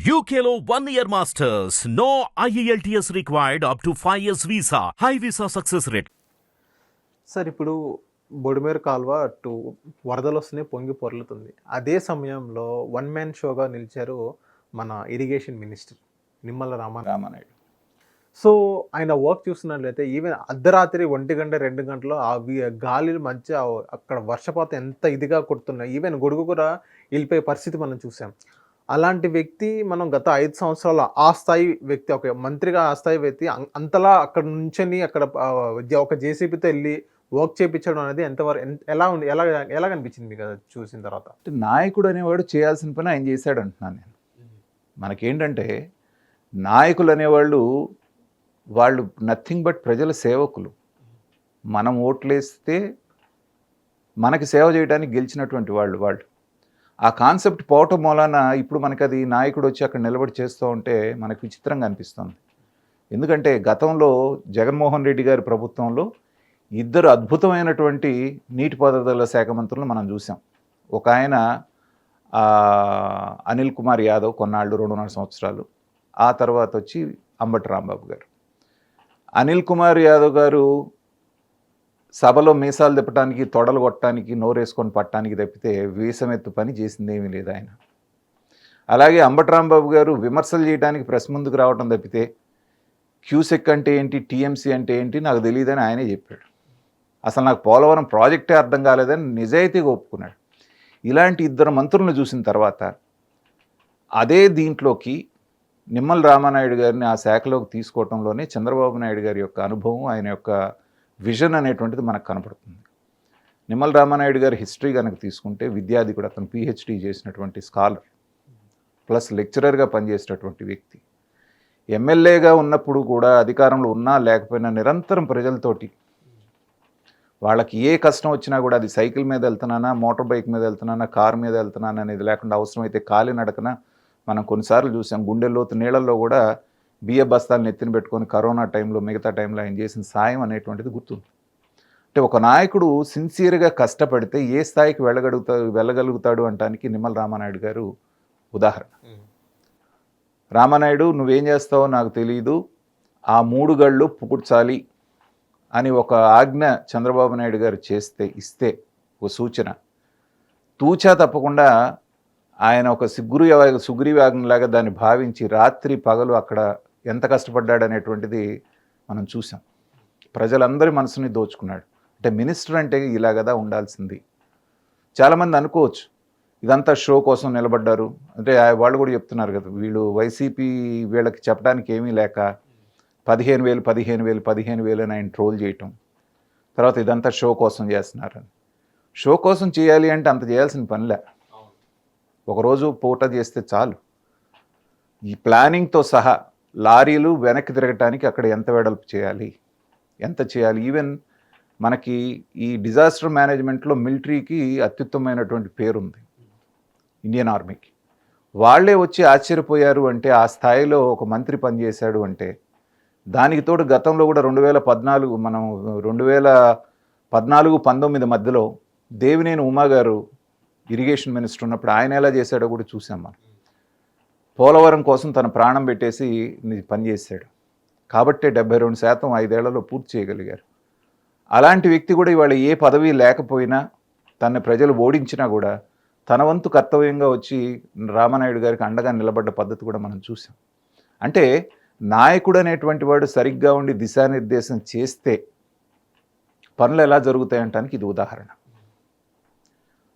UKLO 1 year masters. No IELTS required up to 5 years visa. High visa success rate. Sir ఇప్పుడు బొడిమేరు కాలువ అటు వరదలు వస్తున్నాయి, పొంగి పొర్లుతుంది. అదే సమయంలో వన్ మ్యాన్ షోగా నిలిచారు మన irrigation minister Nimmala Ramanaidu. So ఆయన వర్క్ చూస్తున్నట్లయితే ఈవెన్ అర్ధరాత్రి 1 గంట 2 గంటలో గాలి మధ్య అక్కడ వర్షపాతం ఎంత ఇదిగా కొడుతున్నాయి, ఈవెన్ గొడుగు కూడా వెళ్ళిపోయే పరిస్థితి మనం చూసాం. అలాంటి వ్యక్తి మనం గత 5 సంవత్సరాల ఆ స్థాయి వ్యక్తి, ఒక మంత్రిగా ఆ స్థాయి వ్యక్తి అంతలా అక్కడ నుంచొని అక్కడ ఒక జేసీబీతో వెళ్ళి వర్క్ చేయించడం అనేది ఎలా కనిపించింది మీకు అది చూసిన తర్వాత? నాయకుడు అనేవాడు చేయాల్సిన పని ఆయన చేశాడు అంటున్నాను నేను. మనకేంటంటే నాయకులు అనేవాళ్ళు వాళ్ళు నథింగ్ బట్ ప్రజల సేవకులు. మనం ఓట్లేస్తే మనకి సేవ చేయడానికి గెలిచినటువంటి వాళ్ళు ఆ కాన్సెప్ట్ పోవటం మూలాన ఇప్పుడు మనకి అది నాయకుడు వచ్చి అక్కడ నిలబడి చేస్తూ ఉంటే మనకు విచిత్రంగా అనిపిస్తుంది. ఎందుకంటే గతంలో జగన్మోహన్ రెడ్డి గారి ప్రభుత్వంలో 2 అద్భుతమైనటువంటి నీటిపారుదల శాఖ మంత్రులను మనం చూసాం. ఒక ఆయన అనిల్ కుమార్ యాదవ్ కొన్నాళ్ళు 2.5 సంవత్సరాలు, ఆ తర్వాత వచ్చి అంబటి రాంబాబు గారు. అనిల్ కుమార్ యాదవ్ గారు సభలో మీసాలు తిప్పడానికి, తొడలు కొట్టడానికి, నోరేసుకొని పట్టడానికి తప్పితే వీసమెత్తు పని చేసింది ఏమీ లేదు ఆయన. అలాగే అంబటి రాంబాబు గారు విమర్శలు చేయడానికి ప్రెస్ ముందుకు రావడం తప్పితే క్యూసెక్ అంటే ఏంటి, టీఎంసీ అంటే ఏంటి నాకు తెలియదని ఆయనే చెప్పాడు. అసలు నాకు పోలవరం ప్రాజెక్టే అర్థం కాలేదని నిజాయితీగా ఒప్పుకున్నాడు. ఇలాంటి 2 మంత్రులను చూసిన తర్వాత అదే దీంట్లోకి నిమ్మల రామానాయుడు గారిని ఆ శాఖలోకి తీసుకోవడంలోనే చంద్రబాబు నాయుడు గారి యొక్క అనుభవం, ఆయన యొక్క విజన్ అనేటువంటిది మనకు కనపడుతుంది. నిమ్మల రామానాయుడు గారి హిస్టరీ కనుక తీసుకుంటే విద్యాధికుడు, అతను పిహెచ్డి చేసినటువంటి స్కాలర్ ప్లస్ లెక్చరర్గా పనిచేసినటువంటి వ్యక్తి. ఎమ్మెల్యేగా ఉన్నప్పుడు కూడా అధికారంలో ఉన్నా లేకపోయినా నిరంతరం ప్రజలతోటి వాళ్ళకి ఏ కష్టం వచ్చినా కూడా అది సైకిల్ మీద వెళ్తున్నానా, మోటార్ బైక్ మీద వెళ్తున్నానా, కారు మీద వెళ్తున్నానా అనేది లేకుండా అవసరమైతే కాలినడకన మనం కొన్నిసార్లు చూసాం. గుండెల్లోతు నీళ్ళల్లో కూడా బియ్య బస్తాలను ఎత్తిన పెట్టుకొని కరోనా టైంలో, మిగతా టైంలో ఆయన చేసిన సాయం అనేటువంటిది గుర్తుంది. అంటే ఒక నాయకుడు సిన్సియర్గా కష్టపడితే ఏ స్థాయికి వెళ్ళగలుగుతాడు అనడానికి నిమ్మల రామానాయుడు గారు ఉదాహరణ. రామానాయుడు నువ్వేం చేస్తావో నాకు తెలియదు, ఆ 3 గళ్ళు పుకుడ్చాలి అని ఒక ఆజ్ఞ చంద్రబాబు నాయుడు గారు ఇస్తే ఒక సూచన తూచా తప్పకుండా ఆయన ఒక సుగ్రీవాజ్ఞలాగా దాన్ని భావించి రాత్రి పగలు అక్కడ ఎంత కష్టపడ్డాడనేటువంటిది మనం చూసాం. ప్రజలందరి మనసుని దోచుకున్నాడు. అంటే మినిస్టర్ అంటే ఇలా కదా ఉండాల్సింది. చాలామంది అనుకోవచ్చు ఇదంతా షో కోసం నిలబడ్డారు అంటే, వాళ్ళు కూడా చెప్తున్నారు కదా, వీళ్ళు వైసీపీ వీళ్ళకి చెప్పడానికి ఏమీ లేక 15,000 అని ఆయన ట్రోల్ చేయటం, తర్వాత ఇదంతా షో కోసం చేస్తున్నారని. షో కోసం చేయాలి అంటే అంత చేయాల్సిన పనిలే, ఒకరోజు పూట చేస్తే చాలు. ఈ ప్లానింగ్తో సహా లారీలు వెనక్కి తిరగటానికి అక్కడ ఎంత వెడల్పు చేయాలి, ఎంత చేయాలి. ఈవెన్ మనకి ఈ డిజాస్టర్ మేనేజ్మెంట్లో మిలిటరీకి అత్యుత్తమైనటువంటి పేరుంది, ఇండియన్ ఆర్మీకి. వాళ్ళే వచ్చి ఆశ్చర్యపోయారు అంటే ఆ స్థాయిలో ఒక మంత్రి పనిచేశాడు అంటే. దానికి తోడు గతంలో కూడా 2014-19 మధ్యలో దేవినేని ఉమా గారు ఇరిగేషన్ మినిస్టర్ ఉన్నప్పుడు ఆయన ఎలా చేశాడో కూడా చూసాం మనం. పోలవరం కోసం తన ప్రాణం పెట్టేసి పనిచేశాడు కాబట్టే 72% 5 ఏళ్లలో పూర్తి చేయగలిగారు. అలాంటి వ్యక్తి కూడా ఇవాళ ఏ పదవి లేకపోయినా, తన ప్రజలు ఓడించినా కూడా తన వంతు కర్తవ్యంగా వచ్చి రామానాయుడు గారికి అండగా నిలబడ్డ పద్ధతి కూడా మనం చూసాం. అంటే నాయకుడు అనేటువంటి వాడు సరిగ్గా ఉండి దిశానిర్దేశం చేస్తే పనులు ఎలా జరుగుతాయంటానికి ఇది ఉదాహరణ.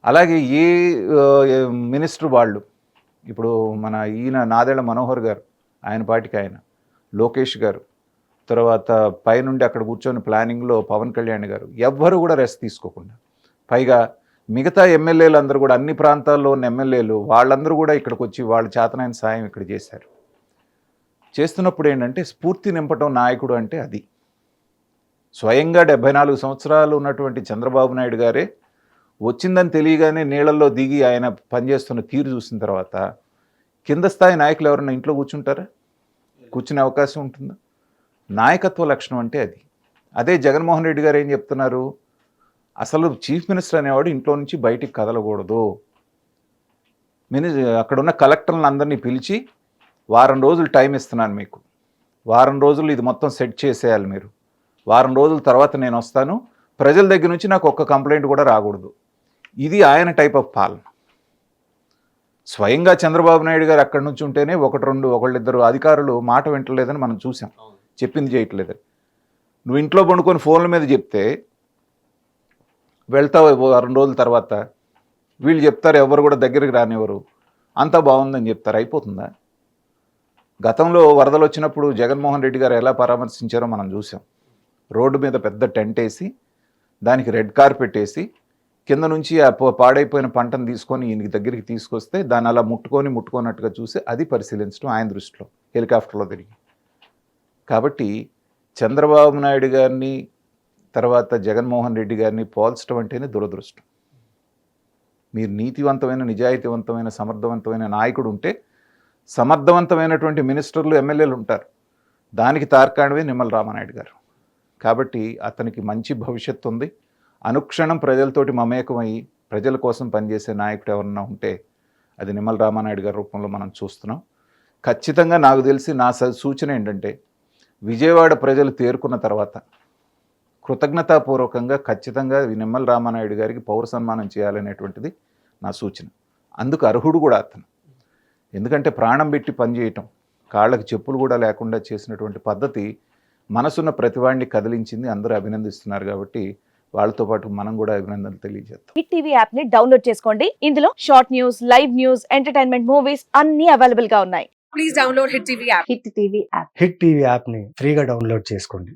అలాగే ఏ మినిస్టర్ వాళ్ళు, ఇప్పుడు మన ఈయన నాదెళ్ల మనోహర్ గారు, ఆయన పాటికి ఆయన, లోకేష్ గారు, తర్వాత పైనుండి అక్కడ కూర్చొని ప్లానింగ్లో పవన్ కళ్యాణ్ గారు, ఎవ్వరు కూడా రెస్ట్ తీసుకోకుండా, పైగా మిగతా ఎమ్మెల్యేలు అందరూ కూడా, అన్ని ప్రాంతాల్లో ఉన్న ఎమ్మెల్యేలు వాళ్ళందరూ కూడా ఇక్కడికి వచ్చి వాళ్ళ చేతనైన సాయం ఇక్కడ చేశారు. చేస్తున్నప్పుడు ఏంటంటే స్ఫూర్తి నింపటం నాయకుడు అంటే అది. స్వయంగా 74 సంవత్సరాలు ఉన్నటువంటి చంద్రబాబు నాయుడు గారే వచ్చిందని తెలియగానే నీళ్ళల్లో దిగి ఆయన పనిచేస్తున్న తీరు చూసిన తర్వాత కింద స్థాయి నాయకులు ఎవరన్నా ఇంట్లో కూర్చుంటారా? కూర్చునే అవకాశం ఉంటుందా? నాయకత్వ లక్షణం అంటే అది. అదే జగన్మోహన్ రెడ్డి గారు ఏం చెప్తున్నారు, అసలు చీఫ్ మినిస్టర్ అనేవాడు ఇంట్లో నుంచి బయటికి కదలకూడదు, అక్కడున్న కలెక్టర్లను అందరినీ పిలిచి వారం రోజులు టైం ఇస్తున్నాను మీకు, వారం రోజులు ఇది మొత్తం సెట్ చేసేయాలి మీరు, వారం రోజుల తర్వాత నేను వస్తాను, ప్రజల దగ్గర నుంచి నాకు ఒక్క కంప్లైంట్ కూడా రాకూడదు. ఇది ఆయన టైప్ ఆఫ్ పాలన. స్వయంగా చంద్రబాబు నాయుడు గారు అక్కడి నుంచి ఉంటేనే ఒకళ్ళిద్దరు అధికారులు మాట వింటలేదని మనం చూసాం, చెప్పింది చేయట్లేదని. నువ్వు ఇంట్లో పండుకొని ఫోన్ల మీద చెప్తే వెళ్తావు, వారం రోజుల తర్వాత వీళ్ళు చెప్తారు ఎవరు కూడా దగ్గరికి రానివ్వరు, అంతా బాగుందని చెప్తారు, అయిపోతుందా? గతంలో వరదలు వచ్చినప్పుడు జగన్మోహన్ రెడ్డి గారు ఎలా పరామర్శించారో మనం చూసాం. రోడ్డు మీద పెద్ద టెంట్ వేసి దానికి రెడ్ కార్పెట్ వేసి కింద నుంచి ఆ పాడైపోయిన పంటను తీసుకొని ఈయనకి దగ్గరికి తీసుకొస్తే దాన్ని అలా ముట్టుకోనట్టుగా చూసి అది పరిశీలించడం ఆయన దృష్టిలో హెలికాప్టర్లో తిరిగి. కాబట్టి చంద్రబాబు నాయుడు గారిని తర్వాత జగన్మోహన్ రెడ్డి గారిని పోల్చడం అంటేనే దురదృష్టం. మీరు నీతివంతమైన, నిజాయితీవంతమైన, సమర్థవంతమైన నాయకుడు ఉంటే సమర్థవంతమైనటువంటి మినిస్టర్లు, ఎమ్మెల్యేలు ఉంటారు. దానికి తార్కాణమే నిమ్మల రామానాయుడు గారు. కాబట్టి అతనికి మంచి భవిష్యత్తు ఉంది. అనుక్షణం ప్రజలతోటి మమేకమయ్యి ప్రజల కోసం పనిచేసే నాయకుడు ఎవరన్నా ఉంటే అది నిమ్మల రామానాయుడు గారి రూపంలో మనం చూస్తున్నాం. ఖచ్చితంగా నాకు తెలిసి నా సూచన ఏంటంటే, విజయవాడ ప్రజలు తేరుకున్న తర్వాత కృతజ్ఞతాపూర్వకంగా ఖచ్చితంగా నిమ్మల రామానాయుడు గారికి పౌర సన్మానం చేయాలనేటువంటిది నా సూచన. అందుకు అర్హుడు కూడా అతను. ఎందుకంటే ప్రాణం పెట్టి పనిచేయటం, కాళ్ళకి చెప్పులు కూడా లేకుండా చేసినటువంటి పద్ధతి మనసున్న ప్రతివాడిని కదిలించింది. అందరూ అభినందిస్తున్నారు కాబట్టి వాళ్ళతో పాటు మనం కూడా అభినందనలు తెలియజేస్తాం. హిట్ టీవీ యాప్ ని డౌన్లోడ్ చేసుకోండి. ఇందులో short news, live news, entertainment movies అన్ని అవైలబుల్ గా ఉన్నాయి. Please download hit TV app. Hit TV యాప్ని ఫ్రీగా డౌన్లోడ్ చేసుకోండి.